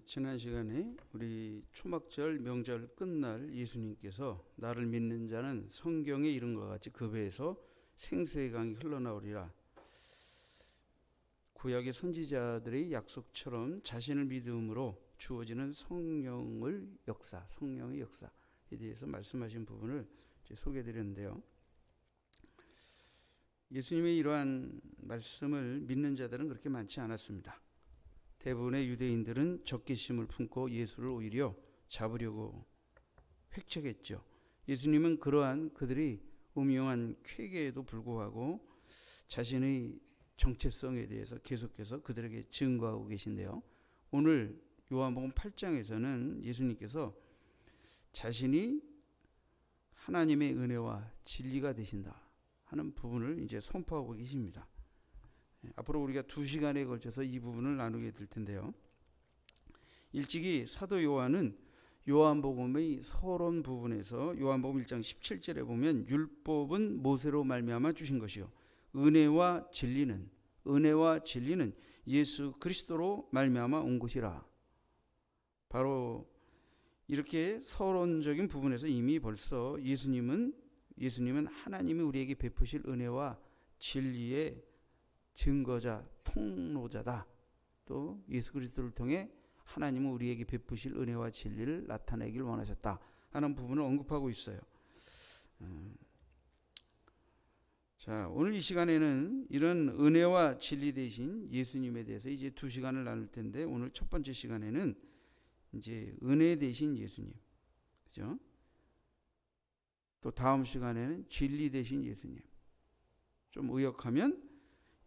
지난 시간에 우리 초막절 명절 끝날 예수님께서 나를 믿는 자는 성경에 이른 것 같이 그 배에서 생수의 강이 흘러나오리라. 구약의 선지자들의 약속처럼 자신을 믿음으로 주어지는 성령의 역사에 대해서 말씀하신 부분을 소개해드렸는데요. 예수님의 이러한 말씀을 믿는 자들은 그렇게 많지 않았습니다. 대부분의 유대인들은 적개심을 품고 예수를 오히려 잡으려고 획책했죠. 예수님은 그러한 그들이 음흉한 쾌계에도 불구하고 자신의 정체성에 대해서 계속해서 그들에게 증거하고 계신데요. 오늘 요한복음 8장에서는 예수님께서 자신이 하나님의 은혜와 진리가 되신다 하는 부분을 이제 선포하고 계십니다. 앞으로 우리가 2시간에 걸쳐서 이 부분을 나누게 될 텐데요. 일찍이 사도 요한은 요한복음의 서론 부분에서 요한복음 1장 17절에 보면 율법은 모세로 말미암아 주신 것이요 은혜와 진리는 예수 그리스도로 말미암아 온 것이라. 바로 이렇게 서론적인 부분에서 이미 벌써 예수님은 하나님이 우리에게 베푸실 은혜와 진리의 증거자, 통로자다. 또 예수 그리스도를 통해 하나님은 우리에게 베푸실 은혜와 진리를 나타내길 원하셨다 하는 부분을 언급하고 있어요. 자, 오늘 이 시간에는 이런 은혜와 진리 되신 예수님에 대해서 이제 2시간을 나눌 텐데, 오늘 첫 번째 시간에는 이제 은혜 되신 예수님, 그죠? 또 다음 시간에는 진리 되신 예수님. 좀 의역하면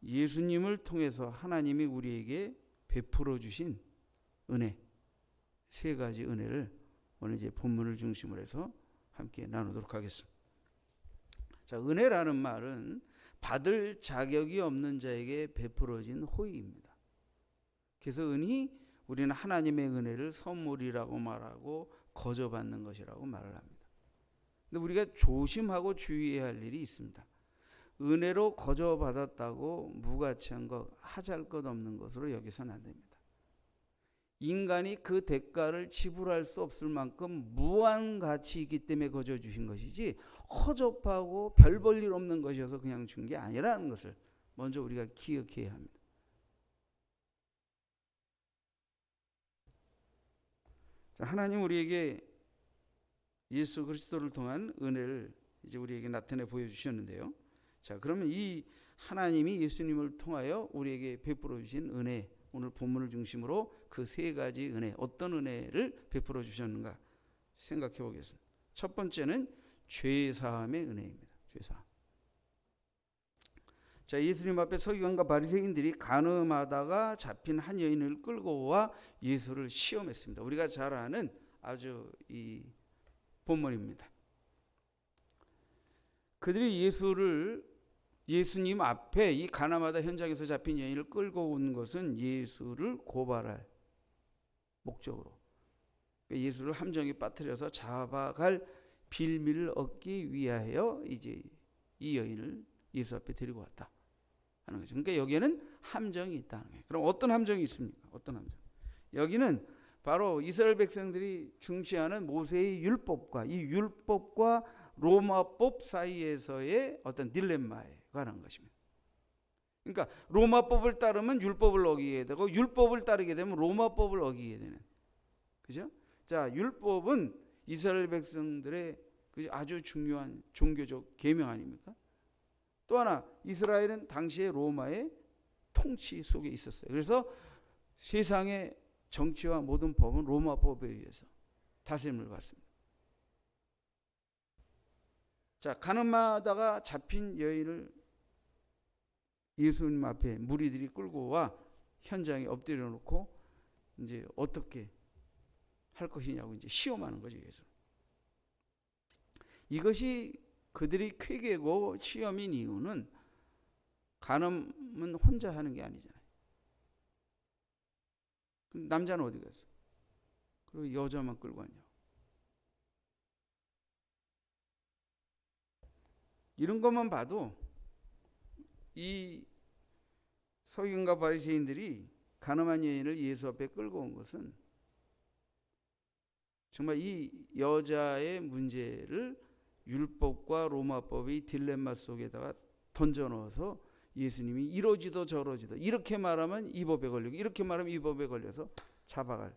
예수님을 통해서 하나님이 우리에게 베풀어 주신 은혜, 3가지 은혜를 오늘 이제 본문을 중심으로 해서 함께 나누도록 하겠습니다. 자, 은혜라는 말은 받을 자격이 없는 자에게 베풀어진 호의입니다. 그래서 우리는 하나님의 은혜를 선물이라고 말하고 거저받는 것이라고 말을 합니다. 근데 우리가 조심하고 주의해야 할 일이 있습니다. 은혜로 거저받았다고 무가치한 것, 하잘 것 없는 것으로 여기서는 안 됩니다. 인간이 그 대가를 지불할 수 없을 만큼 무한 가치이기 때문에 거저 주신 것이지 허접하고 별 볼 일 없는 것이어서 그냥 준 게 아니라는 것을 먼저 우리가 기억해야 합니다. 자, 하나님 우리에게 예수 그리스도를 통한 은혜를 이제 우리에게 나타내 보여주셨는데요. 자, 그러면 이 하나님이 예수님을 통하여 우리에게 베풀어 주신 은혜, 오늘 본문을 중심으로 그 3가지 은혜, 어떤 은혜를 베풀어 주셨는가 생각해 보겠습니다. 첫 번째는 죄사함의 은혜입니다. 죄사함. 자, 예수님 앞에 서기관과 바리새인들이 간음하다가 잡힌 한 여인을 끌고 와 예수를 시험했습니다. 우리가 잘 아는 아주 이 본문입니다. 그들이 예수님 앞에 이 가나마다 현장에서 잡힌 여인을 끌고 온 것은 예수를 고발할 목적으로, 예수를 함정에 빠뜨려서 잡아갈 빌미를 얻기 위하여 이제 이 여인을 예수 앞에 데리고 왔다 하는 거죠. 그러니까 여기에는 함정이 있다는 거예요. 그럼 어떤 함정이 있습니까? 어떤 함정? 여기는 바로 이스라엘 백성들이 중시하는 모세의 율법과 이 율법과 로마법 사이에서의 어떤 딜레마에 관한 것입니다. 그러니까 로마법을 따르면 율법을 어기게 되고 율법을 따르게 되면 로마법을 어기게 되는, 그죠? 자, 율법은 이스라엘 백성들의 아주 중요한 종교적 계명 아닙니까? 또 하나, 이스라엘은 당시에 로마의 통치 속에 있었어요. 그래서 세상의 정치와 모든 법은 로마법에 의해서 다스림을 받습니다. 자, 가늠하다가 잡힌 여인을 예수님 앞에 무리들이 끌고 와 현장에 엎드려 놓고 이제 어떻게 할 것이냐고 이제 시험하는 거죠. 예수. 이것이 그들이 쾌계고 시험인 이유는 간음은 혼자 하는 게 아니잖아요. 남자는 어디 갔어? 그리고 여자만 끌고 왔냐? 이런 것만 봐도 이 서기관과 바리새인들이 가늠한 여인을 예수 앞에 끌고 온 것은 정말 이 여자의 문제를 율법과 로마법의 딜레마 속에다가 던져 넣어서 예수님이 이러지도 저러지도, 이렇게 말하면 이 법에 걸리고 이렇게 말하면 이 법에 걸려서 잡아갈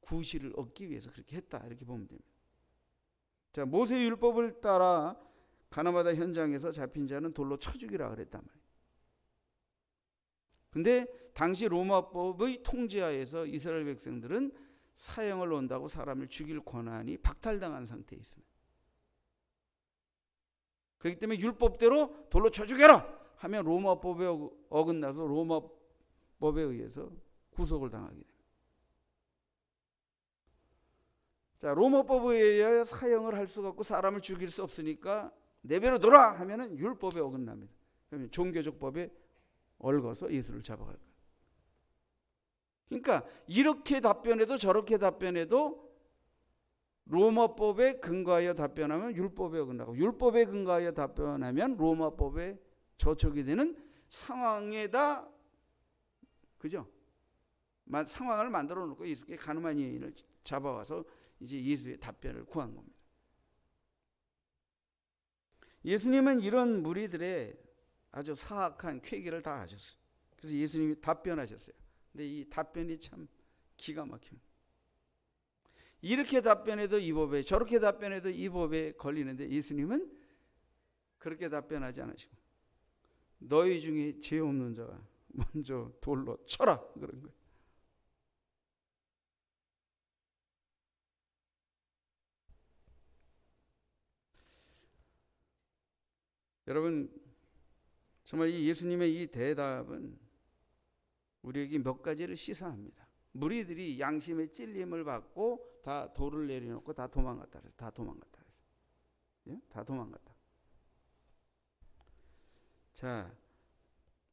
구실을 얻기 위해서 그렇게 했다, 이렇게 보면 됩니다. 자, 모세 율법을 따라 가나마다 현장에서 잡힌 자는 돌로 쳐 죽이라 그랬단 말이에요. 근데 당시 로마법의 통제하에서 이스라엘 백성들은 사형을 논다고 사람을 죽일 권한이 박탈당한 상태에 있습니다. 그렇기 때문에 율법대로 돌로 쳐 죽여라 하면 로마법에 어긋나서 로마법에 의해서 구속을 당하게 됩니다. 자, 로마법에 의해 사형을 할 수가 없고 사람을 죽일 수 없으니까 내버려 둬라 하면은 율법에 어긋납니다. 그러면 종교적 법에 얽어서 예수를 잡아갈 거예요. 그러니까 이렇게 답변해도 저렇게 답변해도 로마법에 근거하여 답변하면 율법에 어긋나고, 율법에 근거하여 답변하면 로마법에 저촉이 되는 상황에다, 그죠? 상황을 만들어 놓고 예수께 가늠한 여인을 잡아와서 이제 예수의 답변을 구한 겁니다. 예수님은 이런 무리들의 아주 사악한 쾌기를 다 아셨어요. 그래서 예수님이 답변하셨어요. 근데 이 답변이 참 기가 막힙니다. 이렇게 답변해도 이 법에, 저렇게 답변해도 이 법에 걸리는데 예수님은 그렇게 답변하지 않으시고 너희 중에 죄 없는 자가 먼저 돌로 쳐라 그런 거예요. 여러분, 정말 이 예수님의 이 대답은 우리에게 몇 가지를 시사합니다. 무리들이 양심의 찔림을 받고 다 돌을 내려놓고 다 도망갔다 그랬어요. 다 도망갔다 그랬어요. 예? 다 도망갔다. 자,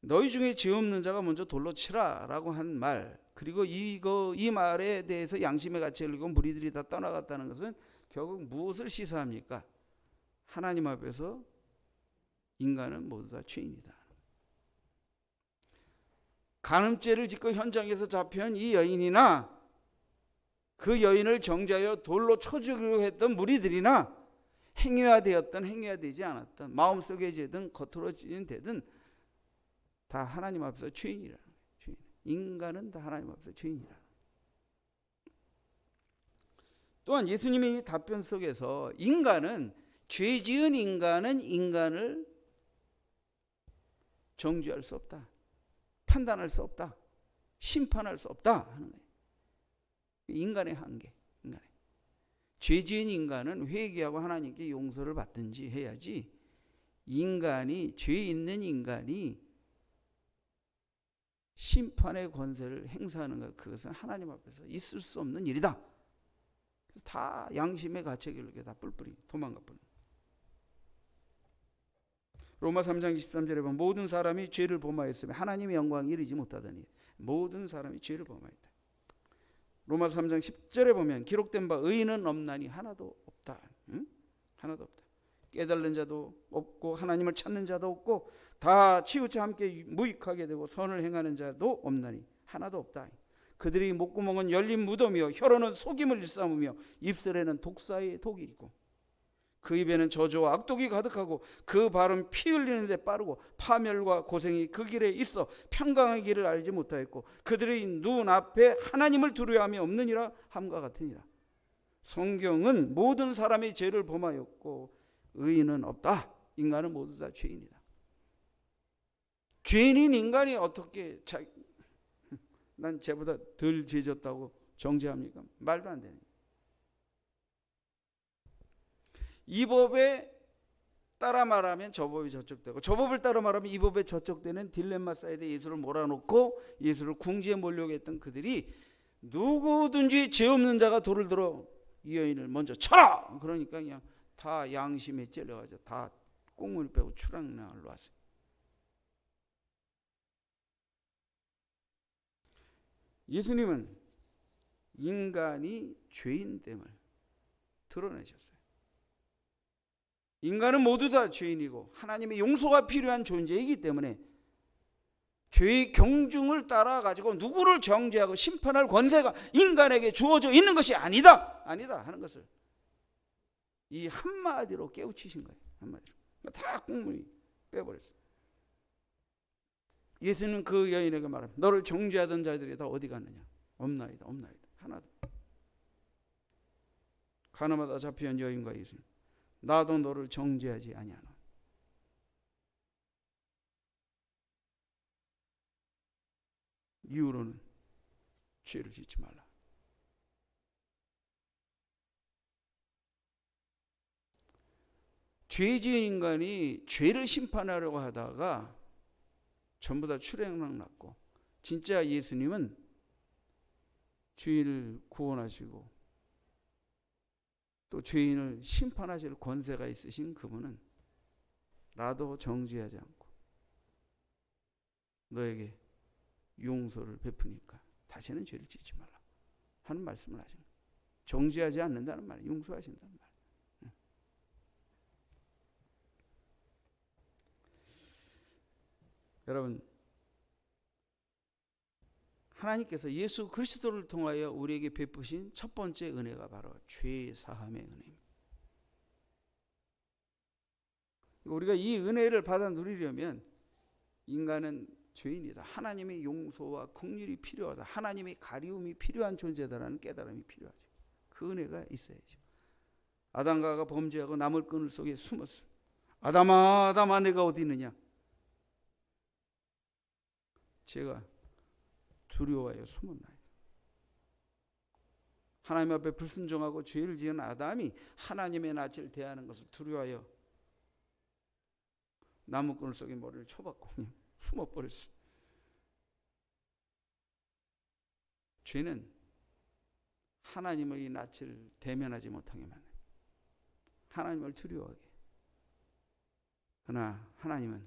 너희 중에 죄 없는 자가 먼저 돌로 치라라고 한 말, 그리고 이 말에 대해서 양심의 가치를 잃고 무리들이 다 떠나갔다는 것은 결국 무엇을 시사합니까? 하나님 앞에서 인간은 모두 다 죄인이다. 간음죄를 짓고 현장에서 잡혀온 이 여인이나 그 여인을 정죄하여 돌로 쳐 죽이려고 했던 무리들이나 행위화되었던 행위화되지 않았던 마음속의 죄든 겉으로 되든 다 하나님 앞에서 죄인이라는 거예요. 죄인. 인간은 다 하나님 앞에서 죄인이라는 거예요. 또한 예수님의 이 답변 속에서 인간은, 죄 지은 인간은 인간을 정죄할 수 없다, 판단할 수 없다, 심판할 수 없다 하는 거예요. 인간의 한계. 죄 지은 인간은 회개하고 하나님께 용서를 받든지 해야지, 인간이, 죄 있는 인간이 심판의 권세를 행사하는 것, 그것은 하나님 앞에서 있을 수 없는 일이다. 그래서 다 양심의 가책을 이렇게 다 뿔뿔이 도망가 버린. 로마 3장 23절에 보면 모든 사람이 죄를 범하였으며 하나님의 영광에 이르지 못하더니, 모든 사람이 죄를 범하였다. 로마 3장 10절에 보면 기록된 바 의인은 없나니 하나도 없다. 응? 하나도 없다. 깨달는 자도 없고 하나님을 찾는 자도 없고 다 치우쳐 함께 무익하게 되고 선을 행하는 자도 없나니 하나도 없다. 그들의 목구멍은 열린 무덤이요 혀로는 속임을 일삼으며 입술에는 독사의 독이 있고 그 입에는 저주와 악독이 가득하고 그 발은 피 흘리는 데 빠르고 파멸과 고생이 그 길에 있어 평강의 길을 알지 못하였고 그들의 눈 앞에 하나님을 두려워함이 없느니라 함과 같으니라. 성경은 모든 사람이 죄를 범하였고 의인은 없다. 인간은 모두 다 죄인이다. 죄인인 인간이 어떻게 난 쟤보다 덜 죄졌다고 정죄합니까? 말도 안 되는. 이 법에 따라 말하면 저 법이 저촉되고 저 법을 따라 말하면 이 법에 저촉되는 딜레마 사이드에 예수를 몰아놓고 예수를 궁지에 몰려고 했던 그들이 누구든지 죄 없는 자가 돌을 들어 이 여인을 먼저 쳐라! 그러니까 그냥 다 양심에 찔려가지고 다 꽁무니 빼고 추락나를 놨어요. 예수님은 인간이 죄인됨을 드러내셨어요. 인간은 모두 다 죄인이고 하나님의 용서가 필요한 존재이기 때문에 죄의 경중을 따라 가지고 누구를 정죄하고 심판할 권세가 인간에게 주어져 있는 것이 아니다 하는 것을 이 한마디로 깨우치신 거예요. 한마디로 다 공문이 빼버렸어요. 예수는 그 여인에게 말합니다. 너를 정죄하던 자들이 다 어디 갔느냐? 없나이다. 하나도. 가나마다 잡혀온 여인과 예수, 나도 너를 정죄하지 아니하노. 이후로는 죄를 짓지 말라. 죄 지은 인간이 죄를 심판하려고 하다가 전부 다 출행락 났고, 진짜 예수님은 죄인을 구원하시고 또 죄인을 심판하실 권세가 있으신 그분은 나도 정죄하지 않고 너에게 용서를 베푸니까 다시는 죄를 짓지 말라 하는 말씀을 하십니다. 정죄하지 않는다는 말이에요. 용서하신다는 말이에요. 여러분, 하나님께서 예수 그리스도를 통하여 우리에게 베푸신 첫 번째 은혜가 바로 죄 사함의 은혜입니다. 우리가 이 은혜를 받아 누리려면 인간은 죄인이다. 하나님의 용서와 긍휼이 필요하다. 하나님의 가리움이 필요한 존재다라는 깨달음이 필요하죠. 그 은혜가 있어야죠. 아담과 하와가 범죄하고 나물 그늘 속에 숨었습니다. 아담아, 아담아, 내가 어디 있느냐? 제가 두려워하여 숨었나이다. 하나님 앞에 불순종하고 죄를 지은 아담이 하나님의 낯을 대하는 것을 두려워하여 나무꾼 속에 머리를 쳐박고 그냥 숨어버렸어. 죄는 하나님의 낯을 대면하지 못하게 만듭니다. 하나님을 두려워하게. 그러나 하나님은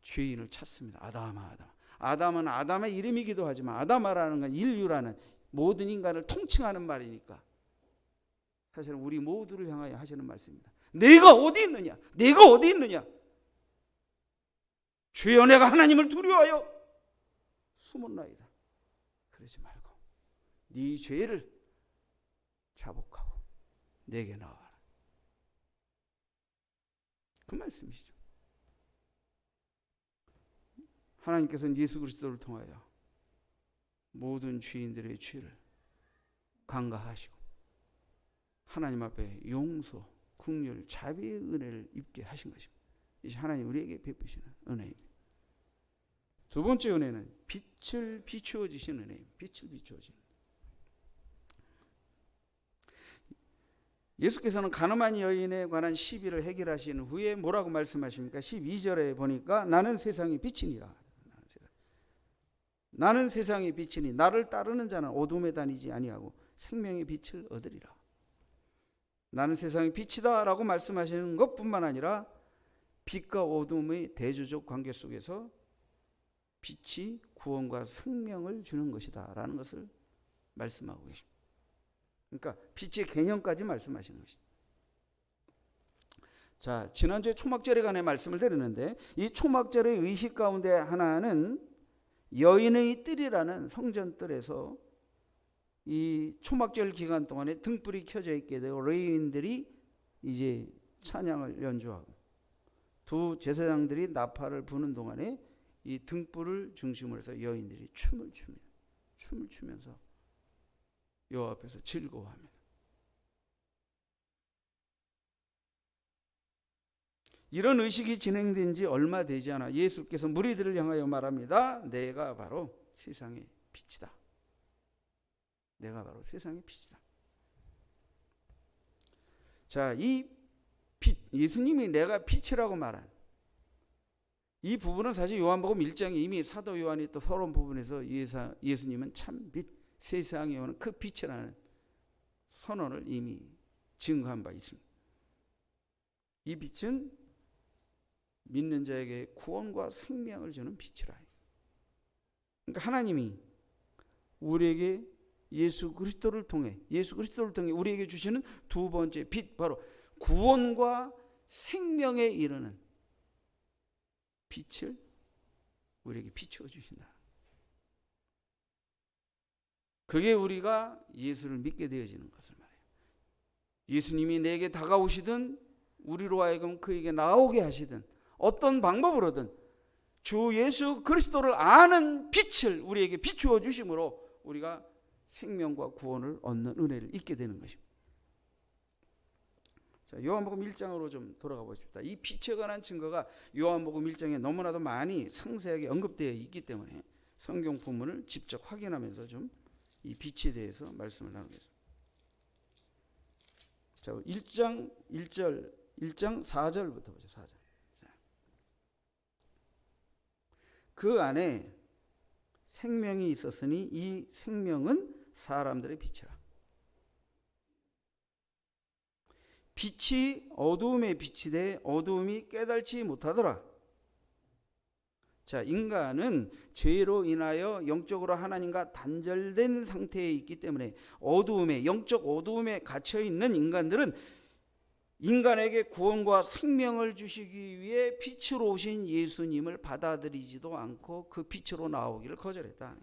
죄인을 찾습니다. 아담아. 아담은 아담의 이름이기도 하지만 아담아라는 건 인류라는 모든 인간을 통칭하는 말이니까 사실은 우리 모두를 향하여 하시는 말씀입니다. 내가 어디 있느냐? 내가 어디 있느냐? 주여, 내가 하나님을 두려워하여 숨었나이다. 그러지 말고 네 죄를 자복하고 내게 나와라. 그 말씀이시죠. 하나님께서는 예수 그리스도를 통하여 모든 죄인들의 죄를 간과하시고 하나님 앞에 용서, 긍휼, 자비의 은혜를 입게 하신 것입니다. 이제 하나님 우리에게 베푸시는 은혜입니다. 두 번째 은혜는 빛을 비추어 주신 은혜입니다. 빛을 비추어 주신. 예수께서는 가늠한 여인에 관한 시비를 해결하신 후에 뭐라고 말씀하십니까? 12절에 보니까 나는 세상의 빛이니라. 나는 세상의 빛이니 나를 따르는 자는 어둠에 다니지 아니하고 생명의 빛을 얻으리라. 나는 세상의 빛이다 라고 말씀하시는 것뿐만 아니라 빛과 어둠의 대조적 관계 속에서 빛이 구원과 생명을 주는 것이다 라는 것을 말씀하고 계십니다. 그러니까 빛의 개념까지 말씀하시는 것이다. 자, 지난주에 초막절에 관해 말씀을 드렸는데 이 초막절의 의식 가운데 하나는 여인의 뜰이라는 성전 뜰에서 이 초막절 기간 동안에 등불이 켜져 있게 되고 레위인들이 이제 찬양을 연주하고 두 제사장들이 나팔을 부는 동안에 이 등불을 중심으로 해서 여인들이 춤을 추면서 여호와 앞에서 즐거워합니다. 이런 의식이 진행된 지 얼마 되지 않아 예수께서 무리들을 향하여 말합니다. 내가 바로 세상의 빛이다. 내가 바로 세상의 빛이다. 자, 이 빛, 예수님이 내가 빛이라고 말한 이 부분은 사실 요한복음 1장에 이미 사도 요한이 또 서론 부분에서 예수님은 참 빛, 세상에 오는 그 빛이라는 선언을 이미 증거한 바 있습니다. 이 빛은 믿는 자에게 구원과 생명을 주는 빛이라. 그러니까 하나님이 우리에게 예수 그리스도를 통해 우리에게 주시는 두 번째 빛, 바로 구원과 생명에 이르는 빛을 우리에게 비추어 주신다. 그게 우리가 예수를 믿게 되어지는 것을 말해요. 예수님이 내게 다가오시든 우리로 하여금 그에게 나오게 하시든 어떤 방법으로든 주 예수 그리스도를 아는 빛을 우리에게 비추어 주심으로 우리가 생명과 구원을 얻는 은혜를 잊게 되는 것입니다. 자, 요한복음 1장으로 좀 돌아가 보십시다. 이 빛에 관한 증거가 요한복음 1장에 너무나도 많이 상세하게 언급되어 있기 때문에 성경 본문을 직접 확인하면서 좀 이 빛에 대해서 말씀을 나누겠습니다. 자, 1장 4절부터 보죠. 4절. 자, 그 안에 생명이 있었으니 이 생명은 사람들의 빛이라. 빛이 어두움에 비치되 어두움이 깨달지 못하더라. 자, 인간은 죄로 인하여 영적으로 하나님과 단절된 상태에 있기 때문에 어두움에, 영적 어두움에 갇혀 있는 인간들은 인간에게 구원과 생명을 주시기 위해 빛으로 오신 예수님을 받아들이지도 않고 그 빛으로 나오기를 거절했다.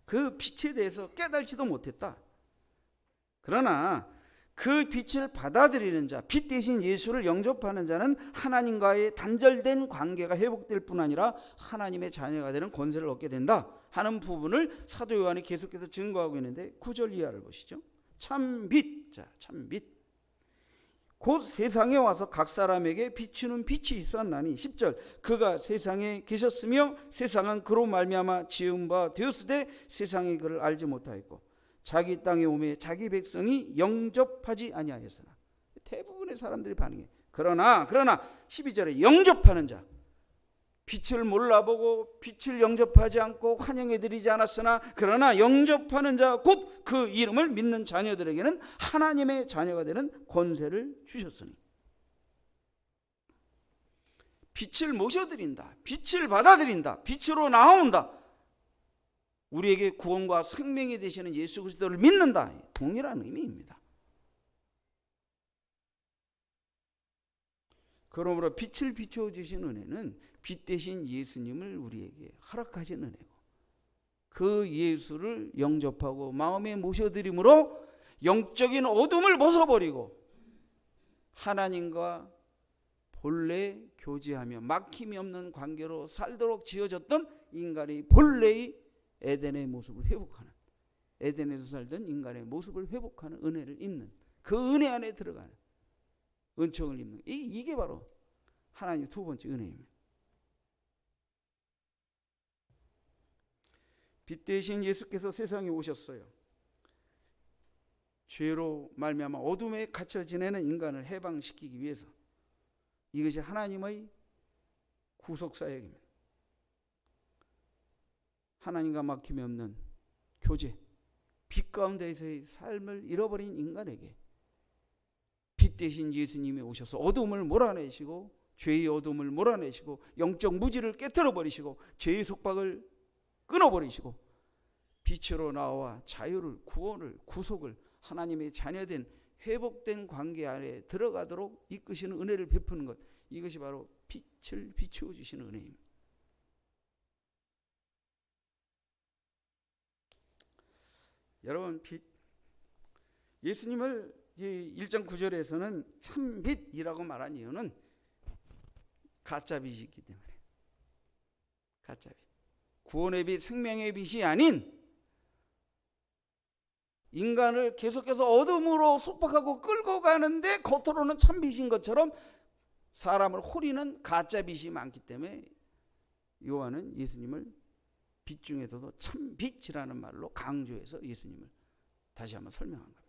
그 빛에 대해서 깨달지도 못했다. 그러나 그 빛을 받아들이는 자, 빛 대신 예수를 영접하는 자는 하나님과의 단절된 관계가 회복될 뿐 아니라 하나님의 자녀가 되는 권세를 얻게 된다 하는 부분을 사도 요한이 계속해서 증거하고 있는데 9절 이하를 보시죠. 참빛, 자, 참빛. 곧 세상에 와서 각 사람에게 비추는 빛이 있었나니 10절 그가 세상에 계셨으며 세상은 그로 말미암아 지은 바 되었으되 세상이 그를 알지 못하였고 자기 땅에 오매 자기 백성이 영접하지 아니하였으나. 대부분의 사람들이 반응해. 그러나 12절에 영접하는 자, 빛을 몰라보고 빛을 영접하지 않고 환영해드리지 않았으나 그러나 영접하는 자 곧 그 이름을 믿는 자녀들에게는 하나님의 자녀가 되는 권세를 주셨으니. 빛을 모셔드린다, 빛을 받아들인다, 빛으로 나온다, 우리에게 구원과 생명이 되시는 예수 그리스도를 믿는다, 동일한 의미입니다. 그러므로 빛을 비추어 주신 은혜는 빛 대신 예수님을 우리에게 허락하신 은혜고 그 예수를 영접하고 마음에 모셔드림으로 영적인 어둠을 벗어버리고 하나님과 본래 교제하며 막힘이 없는 관계로 살도록 지어졌던 인간의 본래의 에덴의 모습을 회복하는, 에덴에서 살던 인간의 모습을 회복하는 은혜를 입는, 그 은혜 안에 들어가는 은총을 입는, 이게 바로 하나님의 두 번째 은혜입니다. 빛 대신 예수께서 세상에 오셨어요. 죄로 말미암아 어둠에 갇혀 지내는 인간을 해방시키기 위해서. 이것이 하나님의 구속사역입니다. 하나님과 막힘이 없는 교제, 빛 가운데에서의 삶을 잃어버린 인간에게 빛 대신 예수님이 오셔서 어둠을 몰아내시고 죄의 어둠을 몰아내시고 영적 무지를 깨뜨려 버리시고 죄의 속박을 끊어버리시고 빛으로 나와 자유를, 구원을, 구속을, 하나님의 자녀된 회복된 관계 안에 들어가도록 이끄시는 은혜를 베푸는 것, 이것이 바로 빛을 비추어 주시는 은혜입니다. 여러분, 빛, 예수님을 1장 9절에서는 참빛이라고 말한 이유는 가짜빛이기 때문에, 가짜빛, 구원의 빛, 생명의 빛이 아닌 인간을 계속해서 어둠으로 속박하고 끌고 가는데 겉으로는 참빛인 것처럼 사람을 호리는 가짜빛이 많기 때문에 요한은 예수님을 빛 중에서도 참빛이라는 말로 강조해서 예수님을 다시 한번 설명한 겁니다.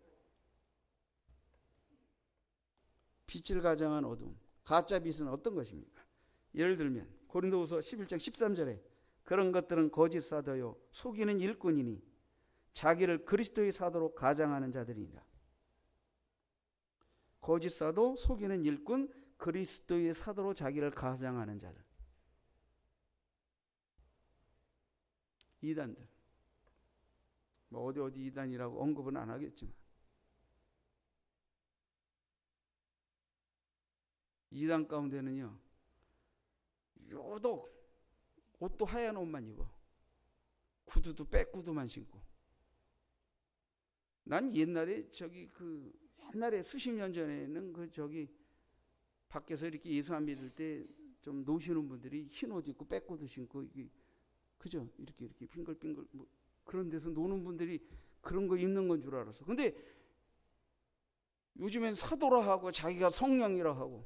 빛을 가장한 어둠, 가짜빛은 어떤 것입니까? 예를 들면 고린도후서 11장 13절에 그런 것들은 거짓 사도요 속이는 일꾼이니 자기를 그리스도의 사도로 가장하는 자들이니라. 거짓 사도, 속이는 일꾼, 그리스도의 사도로 자기를 가장하는 자들, 이단들, 뭐 어디 이단이라고 언급은 안 하겠지만 이단 가운데는요 유독 옷도 하얀 옷만 입어. 구두도 빼구두만 신고. 난 옛날에 옛날에 수십 년 전에는 밖에서 이렇게 예수 안 믿을 때 좀 노시는 분들이 흰 옷 입고 빼구두 신고 그죠? 이렇게 빙글빙글 그런 데서 노는 분들이 그런 거 입는 건 줄 알았어. 근데 요즘엔 사도라 하고 자기가 성령이라 하고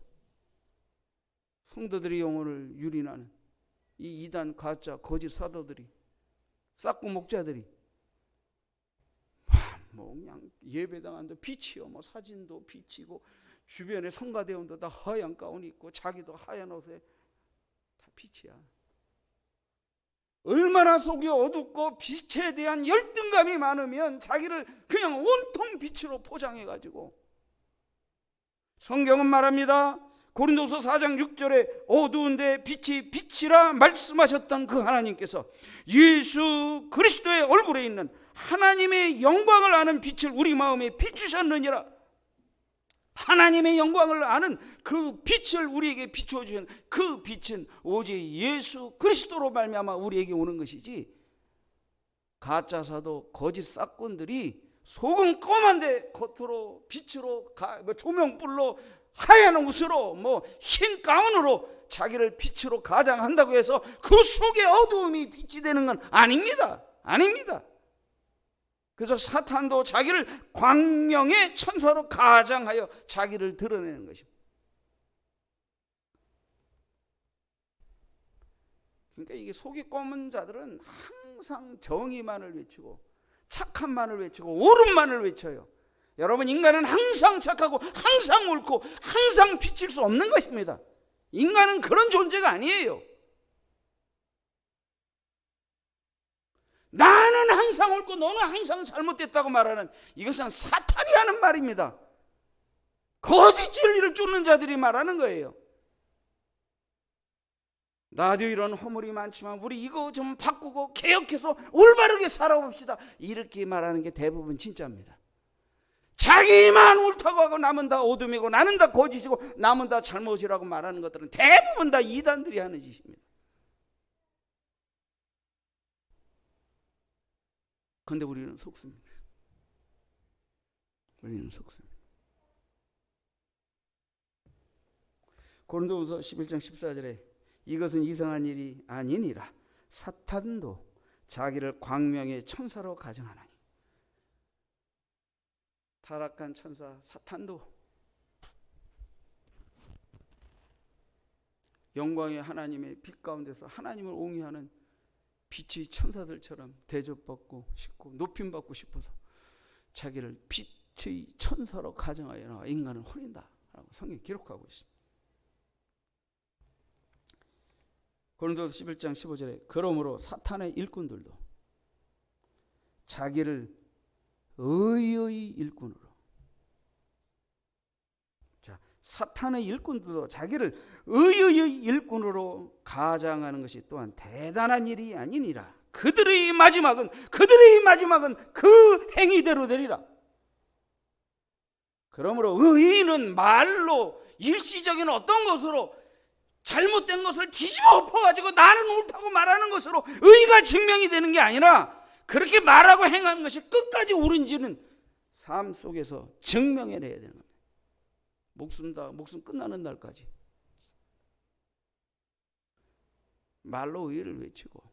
성도들의 영혼을 유린하는 이 이단 가짜 거짓 사도들이 싹구 목자들이 그냥 예배당한도 빛이요, 사진도 빛이고 주변에 성가대원도 다 하얀 가운 입고 자기도 하얀 옷에 다 빛이야. 얼마나 속이 어둡고 빛에 대한 열등감이 많으면 자기를 그냥 온통 빛으로 포장해가지고. 성경은 말합니다. 고린도서 4장 6절에 어두운데 빛이 빛이라 말씀하셨던 그 하나님께서 예수 그리스도의 얼굴에 있는 하나님의 영광을 아는 빛을 우리 마음에 비추셨느니라. 하나님의 영광을 아는 그 빛을 우리에게 비추어 주신 그 빛은 오직 예수 그리스도로 말미암아 우리에게 오는 것이지, 가짜 사도 거짓 싹꾼들이 속은 검은데 겉으로 빛으로 조명불로 하얀 옷으로 흰 가운으로 자기를 빛으로 가장한다고 해서 그 속에 어두움이 빛이 되는 건 아닙니다. 아닙니다. 그래서 사탄도 자기를 광명의 천사로 가장하여 자기를 드러내는 것입니다. 그러니까 이게 속이 검은 자들은 항상 정의만을 외치고 착함만을 외치고 옳음만을 외쳐요. 여러분, 인간은 항상 착하고 항상 옳고 항상 비칠 수 없는 것입니다. 인간은 그런 존재가 아니에요. 나는 항상 옳고 너는 항상 잘못됐다고 말하는 이것은 사탄이 하는 말입니다. 거짓 진리를 쫓는 자들이 말하는 거예요. 나도 이런 허물이 많지만 우리 이거 좀 바꾸고 개혁해서 올바르게 살아봅시다, 이렇게 말하는 게 대부분 진짜입니다. 자기만 옳다고 하고 남은 다 어둠이고 나는 다 거짓이고 남은 다 잘못이라고 말하는 것들은 대부분 다 이단들이 하는 짓입니다. 그런데 우리는 속습니다. 우리는 속습니다. 고린도후서 11장 14절에 이것은 이상한 일이 아니니라 사탄도 자기를 광명의 천사로 가정하나니. 타락한 천사 사탄도 영광의 하나님의 빛 가운데서 하나님을 옹이하는 빛의 천사들처럼 대접받고 싶고 높임받고 싶어서 자기를 빛의 천사로 가정하여 나와 인간을 혼인다라고 성경이 기록하고 있습니다. 고린도서 11장 15절에 그러므로 사탄의 일꾼들도 자기를 의의 일꾼으로, 사탄의 일꾼들도 자기를 의의 일꾼으로 가장하는 것이 또한 대단한 일이 아니니라. 그들의 마지막은 그 행위대로 되리라. 그러므로 의인은 말로 일시적인 어떤 것으로 잘못된 것을 뒤집어 엎어가지고 나는 옳다고 말하는 것으로 의가 증명이 되는 게 아니라 그렇게 말하고 행하는 것이 끝까지 옳은지는 삶 속에서 증명해내야 되는 겁니다. 목숨 끝나는 날까지 말로 의를 외치고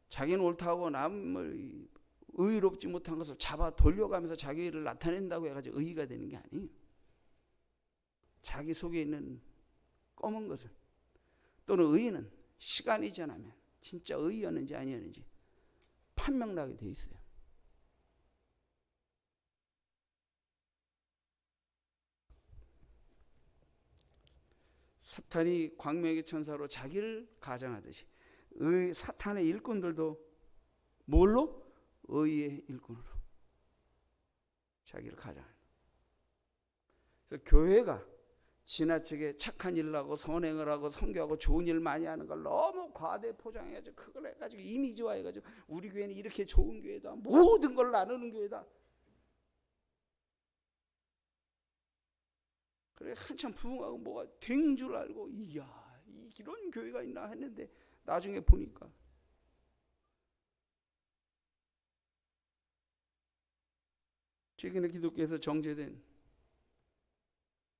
자기는 옳다고 남을 의롭지 못한 것을 잡아 돌려가면서 자기 의를 나타낸다고 해가지고 의가 되는 게 아니에요. 자기 속에 있는 검은 것을, 또는 의는 시간이 지나면 진짜 의였는지 아니었는지 판명나게 돼 있어요. 사탄이 광명의 천사로 자기를 가장하듯이 사탄의 일꾼들도 뭘로? 의의 일꾼으로 자기를 가장합니다. 그래서 교회가 지나치게 착한 일을 하고 선행을 하고 선교하고 좋은 일 많이 하는 걸 너무 과대 포장해가지고 그걸 해가지고 이미지화해가지고 우리 교회는 이렇게 좋은 교회다, 모든 걸 나누는 교회다. 그래 한참 부흥하고 뭐가 된 줄 알고 이야 이 이런 교회가 있나 했는데 나중에 보니까 최근에 기독교에서 정죄된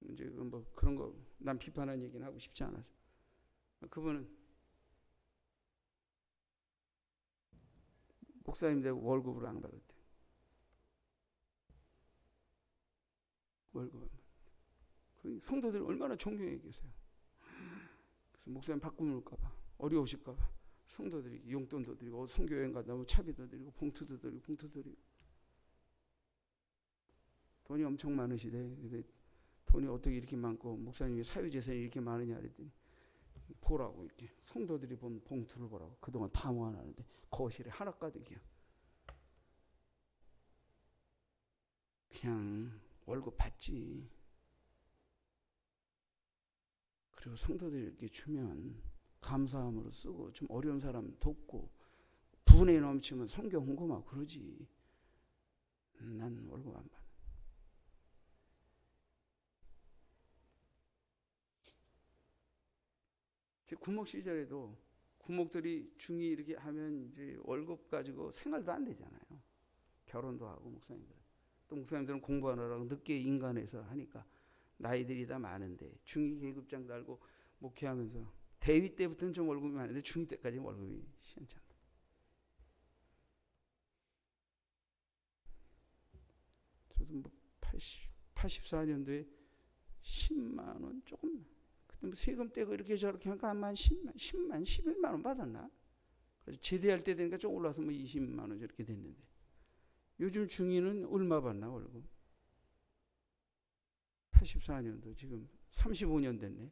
이제 뭐 그런 거 난 비판하는 얘기는 하고 싶지 않아서 그분은 목사님 되고 월급을 안 받았대. 월급. 성도들이 얼마나 존경해 계세요. 그래서 목사님 바꾸물까봐 어려우실까봐 성도들이 용돈도 드리고 성교여행 가다 차비도 드리고 봉투도 드리고 돈이 엄청 많으시대. 그래서 돈이 어떻게 이렇게 많고 목사님이 사유재산이 이렇게 많으냐 그랬더니 보라고 이렇게 성도들이 본 봉투를 보라고 그동안 다 모아놨는데 거실에 하나 가득이야. 그냥 월급 받지. 그리고 성도들이 이렇게 주면 감사함으로 쓰고 좀 어려운 사람 돕고 분에 넘치면 성경 홍보하고 그러지. 난 월급 안 받아. 제 구목 시절에도 구목들이 중이 이렇게 하면 이제 월급 가지고 생활도 안 되잖아요. 결혼도 하고 목사님들. 또 목사님들은 공부하느라고 늦게 인간해서 하니까 나이들이 다 많은데 중위 계급장 달고 목회하면서 대위 때부터는 좀 월급이 많은데 중위 때까지 월급이 시원찮다. 저도 뭐 84년도에 10만 원 조금 그때 뭐 세금 떼고 이렇게 저렇게 하니까 아마 10만 11만 원 받았나? 그래서 제대할 때 되니까 좀 올라서 뭐 20만 원 저렇게 됐는데 요즘 중위는 얼마 받나 월급? 84년도 지금 35년 됐네.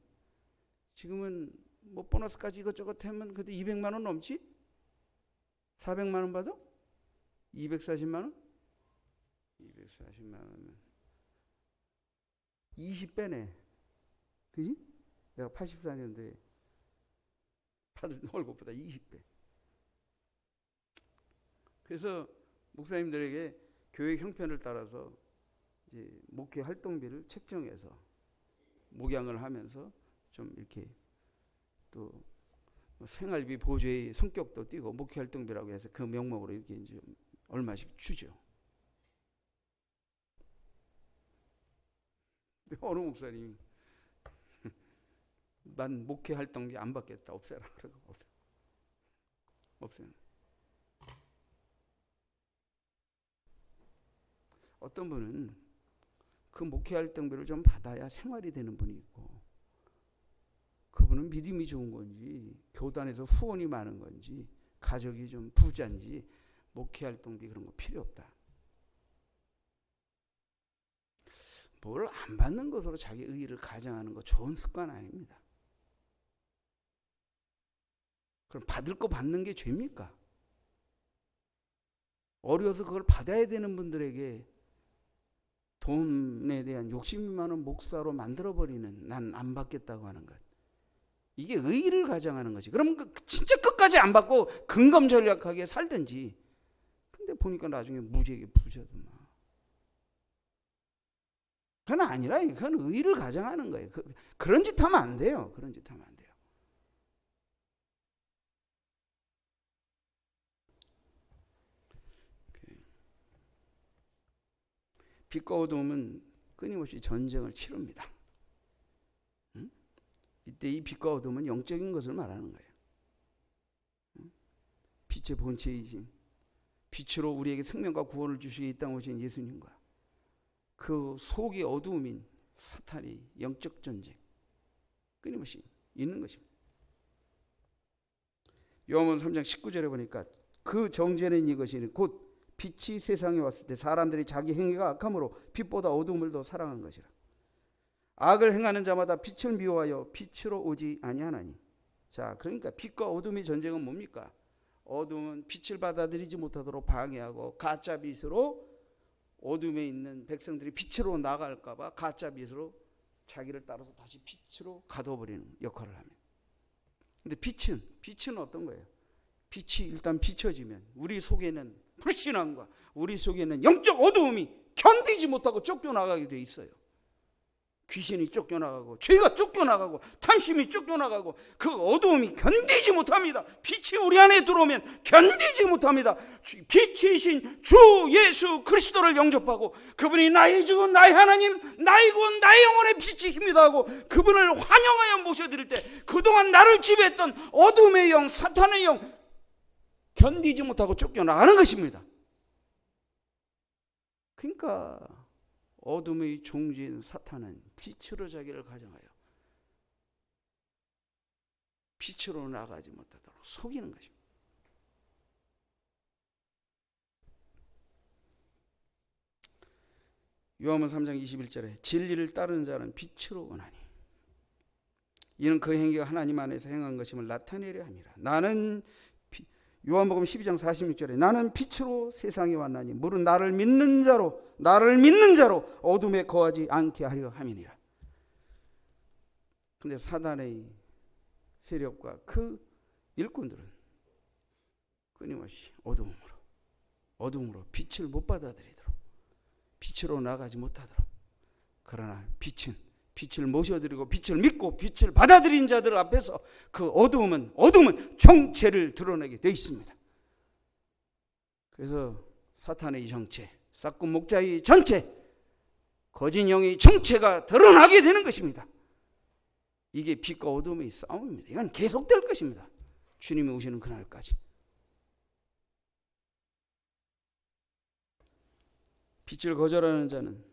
지금은 뭐 보너스까지 이것저것 하면 그래도 200만 원 넘지? 400만 원 받아? 240만 원? 240만 원이면 20배네. 그지? 내가 84년도에 받은 월급보다 20배. 그래서 목사님들에게 교회 형편을 따라서 이제 목회 활동비를 책정해서 목양을 하면서 좀 이렇게 또 생활비 보조의 성격도 띄고 목회 활동비라고 해서 그 명목으로 이렇게 이제 얼마씩 주죠. 근데 어느 목사님이 난 목회 활동비 안 받겠다 없애라 그러고 없애는. 어떤 분은 그 목회 활동비를 좀 받아야 생활이 되는 분이 있고 그분은 믿음이 좋은 건지 교단에서 후원이 많은 건지 가족이 좀 부자인지 목회 활동비 그런 거 필요 없다. 뭘 안 받는 것으로 자기 의의를 가장하는 거 좋은 습관 아닙니다. 그럼 받을 거 받는 게 죄입니까? 어려워서 그걸 받아야 되는 분들에게 돈에 대한 욕심이 많은 목사로 만들어버리는 난 안 받겠다고 하는 것. 이게 의의를 가장하는 것이. 그럼 진짜 끝까지 안 받고 근검절약하게 살든지. 근데 보니까 나중에 무지하게 부자더만. 그건 아니라 그건 의의를 가장하는 거예요. 그런 짓 하면 안 돼요. 그런 짓 하면 안 돼요. 빛과 어둠은 끊임없이 전쟁을 치릅니다. 응? 이때 이 빛과 어둠은 영적인 것을 말하는 거예요. 응? 빛의 본체이신 빛으로 우리에게 생명과 구원을 주시기 이 땅에 오신 예수님과 그 속이 어두움인 사탄이 영적 전쟁 끊임없이 있는 것입니다. 요한복음 3장 19절에 보니까 그 정죄는 이것이니 곧 빛이 세상에 왔을 때 사람들이 자기 행위가 악함으로 빛보다 어두움을 더 사랑한 것이라. 악을 행하는 자마다 빛을 미워하여 빛으로 오지 아니하나니. 자, 그러니까 빛과 어둠의 전쟁은 뭡니까? 어둠은 빛을 받아들이지 못하도록 방해하고 가짜 빛으로 어둠에 있는 백성들이 빛으로 나갈까 봐 가짜 빛으로 자기를 따라서 다시 빛으로 가둬버리는 역할을 하면. 근데 빛은 어떤 거예요? 빛이 일단 비춰지면 우리 속에는 불신앙과 우리 속에는 영적 어두움이 견디지 못하고 쫓겨나가게 돼 있어요. 귀신이 쫓겨나가고 죄가 쫓겨나가고 탐심이 쫓겨나가고 그 어두움이 견디지 못합니다. 빛이 우리 안에 들어오면 견디지 못합니다. 빛이신 주 예수 그리스도를 영접하고 그분이 나의 주 나의 하나님 나의 구원 나의 영혼의 빛이십니다 하고 그분을 환영하여 모셔드릴 때 그동안 나를 지배했던 어둠의 영 사탄의 영 견디지 못하고 쫓겨나가는 것입니다. 그러니까 어둠의 종지인 사탄은 빛으로 자기를 가정하여 빛으로 나가지 못하도록 속이는 것입니다. 요한복음 3장 21절에 진리를 따르는 자는 빛으로 오나니 이는 그 행위가 하나님 안에서 행한 것임을 나타내려 함이라. 나는 요한복음 12장 46절에 나는 빛으로 세상에 왔나니 무릇 나를 믿는 자로 어둠에 거하지 않게 하려 함이니라. 근데 사단의 세력과 그 일꾼들은 끊임없이 어둠으로 빛을 못 받아들이도록 빛으로 나가지 못하도록 그러나 빛을 모셔드리고 빛을 믿고 빛을 받아들인 자들 앞에서 그 어두움은 정체를 드러내게 되어 있습니다. 그래서 사탄의 정체, 싹군 목자의 전체, 거짓 영의 정체가 드러나게 되는 것입니다. 이게 빛과 어둠의 싸움입니다. 이건 계속될 것입니다. 주님이 오시는 그날까지. 빛을 거절하는 자는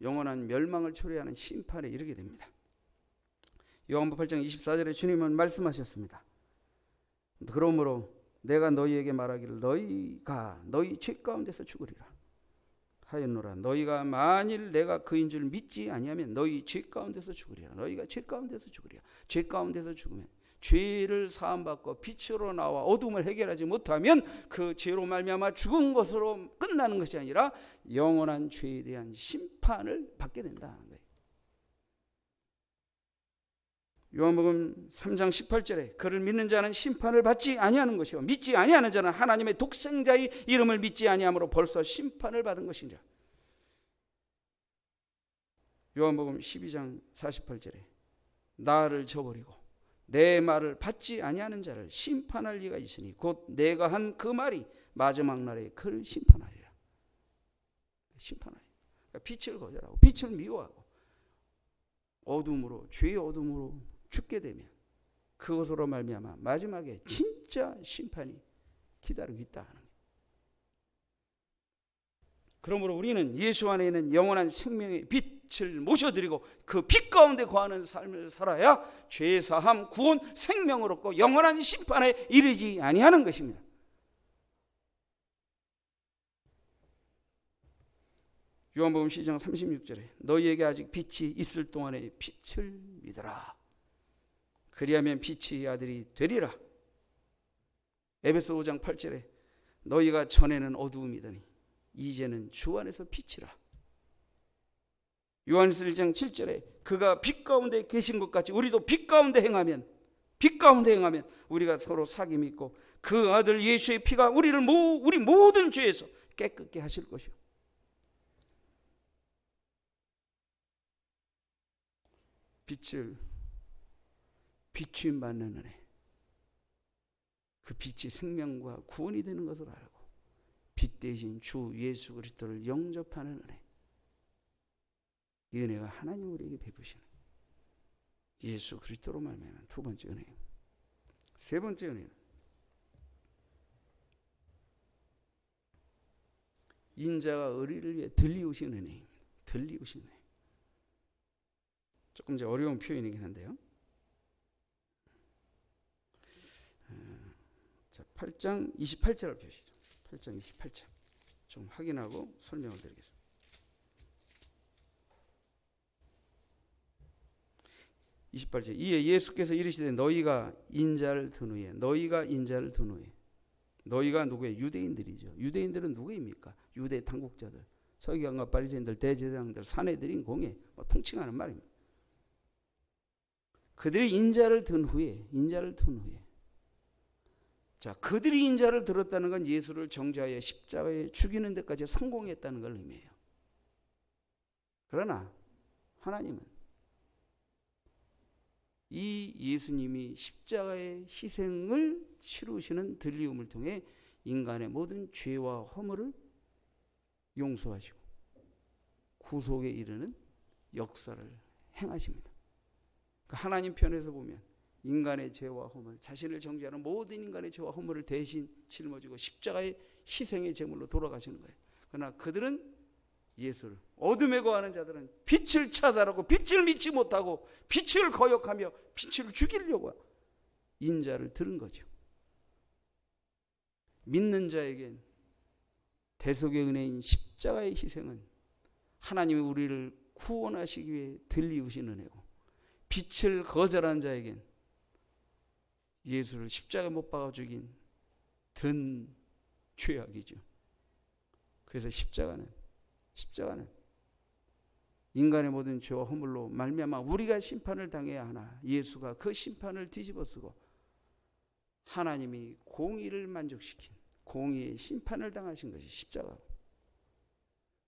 영원한 멸망을 초래하는 심판에 이르게 됩니다. 요한복음 8장 24절에 주님은 말씀하셨습니다. 그러므로 내가 너희에게 말하기를 너희가 너희 죄 가운데서 죽으리라 하였노라. 너희가 만일 내가 그인 줄 믿지 아니하면 너희 죄 가운데서 죽으리라. 너희가 죄 가운데서 죽으리라. 죄 가운데서 죽으면 죄를 사함받고 빛으로 나와 어둠을 해결하지 못하면 그 죄로 말미암아 죽은 것으로 끝나는 것이 아니라 영원한 죄에 대한 심판을 받게 된다는 거예요. 요한복음 3장 18절에 그를 믿는 자는 심판을 받지 아니하는 것이요 믿지 아니하는 자는 하나님의 독생자의 이름을 믿지 아니함으로 벌써 심판을 받은 것이니라. 요한복음 12장 48절에 나를 저버리고 내 말을 받지 아니하는 자를 심판할 리가 있으니 곧 내가 한 그 말이 마지막 날에 그를 심판하리라. 그러니까 빛을 거절하고 빛을 미워하고 죄의 어둠으로 죽게 되면 그것으로 말미암아 마지막에 진짜 심판이 기다리고 있다 하는 거예요. 그러므로 우리는 예수 안에 있는 영원한 생명의 빛을 모셔드리고 그 빛 가운데 거하는 삶을 살아야 죄 사함, 구원, 생명을 얻고 영원한 심판에 이르지 아니하는 것입니다. 요한복음 12장 36절에 너희에게 아직 빛이 있을 동안에 빛을 믿어라. 그리하면 빛이 아들이 되리라. 에베소 5장 8절에 너희가 전에는 어두움이더니 이제는 주 안에서 빛이라. 요한일서 1장 7절에 그가 빛 가운데 계신 것 같이 우리도 빛 가운데 행하면 우리가 서로 사귐이 있고 그 아들 예수의 피가 우리 모든 죄에서 깨끗게 하실 것이요. 비추임 받는 은혜, 그 빛이 생명과 구원이 되는 것을 알고 빛 대신 주 예수 그리스도를 영접하는 은혜, 이 은혜가 하나님 우리에게 베푸시는 예수 그리스도로 말미암은 두 번째 은혜입니다. 세 번째 은혜는 인자가 의리를 위해 들리우신 은혜입니다. 들리우신 은혜. 조금 이제 어려운 표현이긴 한데요. 자, 8장 28절을 펴시죠. 8장 28절 좀 확인하고 설명을 드리겠습니다. 28절 이에 예수께서 이르시되 너희가 인자를 든 후에 너희가 누구예요? 유대인들이죠. 유대인들은 누구입니까? 유대 당국자들, 서기관과 바리새인들, 대제사장들, 사내들인 공회 통칭하는 말입니다. 그들이 인자를 든 후에 자, 그들이 인자를 들었다는 건 예수를 정죄하여 십자가에 죽이는 데까지 성공했다는 걸 의미해요. 그러나 하나님은 이 예수님이 십자가의 희생을 치루시는 들리움을 통해 인간의 모든 죄와 허물을 용서하시고 구속에 이르는 역사를 행하십니다. 그러니까 하나님 편에서 보면 인간의 죄와 허물, 자신을 정죄하는 모든 인간의 죄와 허물을 대신 짊어지고 십자가의 희생의 제물로 돌아가시는 거예요. 그러나 그들은 예수를, 어둠에 거하는 자들은 빛을 차단하고 빛을 믿지 못하고 빛을 거역하며 빛을 죽이려고 인자를 들은 거죠. 믿는 자에겐 대속의 은혜인 십자가의 희생은 하나님이 우리를 구원하시기 위해 들리우신 은혜고, 빛을 거절한 자에겐 예수를 십자가에 못 박아 죽인 든 죄악이죠. 그래서 십자가는 인간의 모든 죄와 허물로 말미암아 우리가 심판을 당해야 하나 예수가 그 심판을 뒤집어쓰고 하나님이 공의를 만족시킨 공의의 심판을 당하신 것이 십자가고,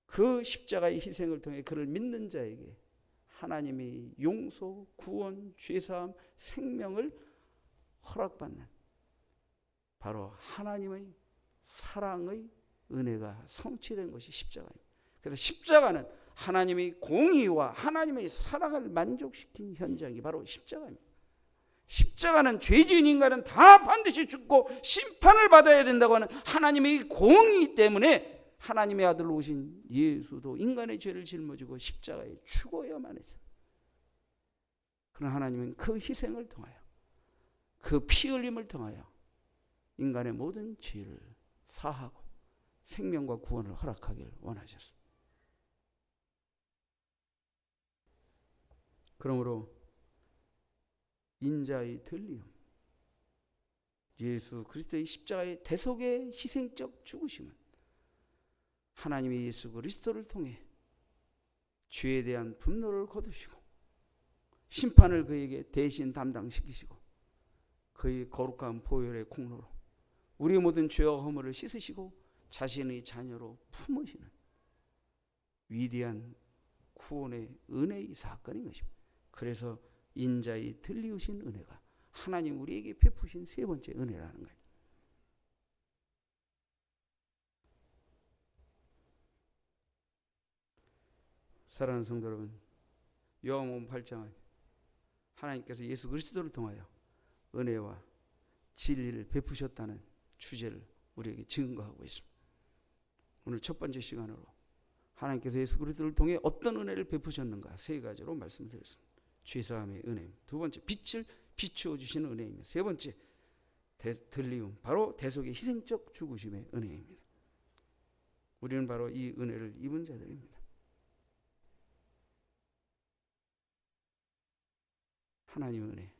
그 십자가의 희생을 통해 그를 믿는 자에게 하나님이 용서, 구원, 죄사함, 생명을 허락받는 바로 하나님의 사랑의 은혜가 성취된 것이 십자가입니다. 그래서 십자가는 하나님의 공의와 하나님의 사랑을 만족시킨 현장이 바로 십자가입니다. 십자가는 죄지은 인간은 다 반드시 죽고 심판을 받아야 된다고 하는 하나님의 공의 때문에 하나님의 아들로 오신 예수도 인간의 죄를 짊어지고 십자가에 죽어야만 했어요. 그러나 하나님은 그 희생을 통하여, 그 피 흘림을 통하여 인간의 모든 죄를 사하고 생명과 구원을 허락하길 원하셨습니다. 그러므로 인자의 들리움, 예수 그리스도의 십자가의 대속의 희생적 죽으심은 하나님의 예수 그리스도를 통해 죄에 대한 분노를 거두시고 심판을 그에게 대신 담당시키시고 그의 거룩한 보혈의 공로로 우리의 모든 죄와 허물을 씻으시고 자신의 자녀로 품으시는 위대한 구원의 은혜의 사건인 것입니다. 그래서 인자의 들리우신 은혜가 하나님 우리에게 베푸신 세 번째 은혜라는 거예요. 사랑하는 성도 여러분, 요한복음 8장은 하나님께서 예수 그리스도를 통하여 은혜와 진리를 베푸셨다는 주제를 우리에게 증거하고 있습니다. 오늘 첫 번째 시간으로 하나님께서 예수 그리스도를 통해 어떤 은혜를 베푸셨는가 세 가지로 말씀드렸습니다. 죄사함의 은혜, 두 번째 빛을 비추어 주시는 은혜입니다. 세 번째 들리움, 바로 대속의 희생적 죽으심의 은혜입니다. 우리는 바로 이 은혜를 입은 자들입니다. 하나님의 은혜,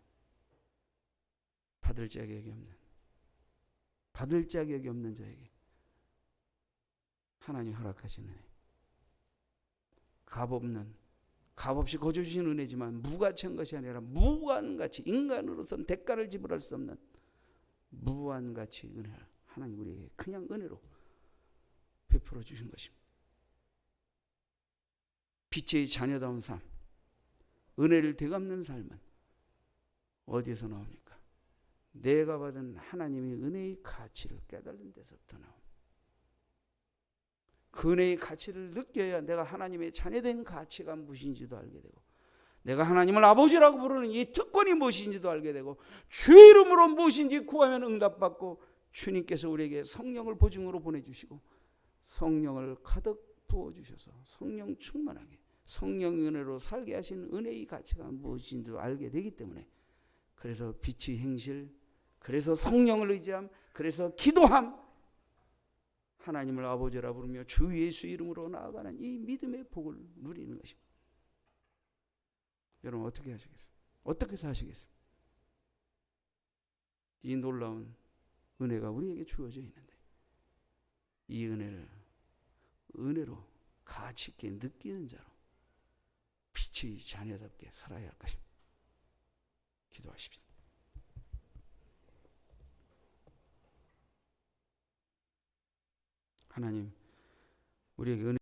받을 자격이 없는 자에게 하나님 허락하신 은혜, 값없이 거저 주신 은혜지만 무가치한 것이 아니라 무한가치, 인간으로서는 대가를 지불할 수 없는 무한가치 은혜를 하나님 우리에게 그냥 은혜로 베풀어 주신 것입니다. 빛의 자녀다운 삶, 은혜를 되갚는 삶은 어디에서 나옵니까? 내가 받은 하나님의 은혜의 가치를 깨달는 데서부터 나옵니다. 그 은혜의 가치를 느껴야 내가 하나님의 자녀된 가치가 무엇인지도 알게 되고, 내가 하나님을 아버지라고 부르는 이 특권이 무엇인지도 알게 되고, 주의 이름으로 무엇인지 구하면 응답받고, 주님께서 우리에게 성령을 보증으로 보내주시고 성령을 가득 부어주셔서 성령 충만하게 성령 은혜로 살게 하신 은혜의 가치가 무엇인지도 알게 되기 때문에, 그래서 빛의 행실, 그래서 성령을 의지함, 그래서 기도함, 하나님을 아버지라 부르며 주 예수 이름으로 나아가는 이 믿음의 복을 누리는 것입니다. 여러분 어떻게 하시겠습니까? 어떻게 사시겠습니까? 이 놀라운 은혜가 우리에게 주어져 있는데 이 은혜로 가치 있게 느끼는 자로 빛의 자녀답게 살아야 할 것입니다. 기도하십시오. 하나님, 우리에게 은혜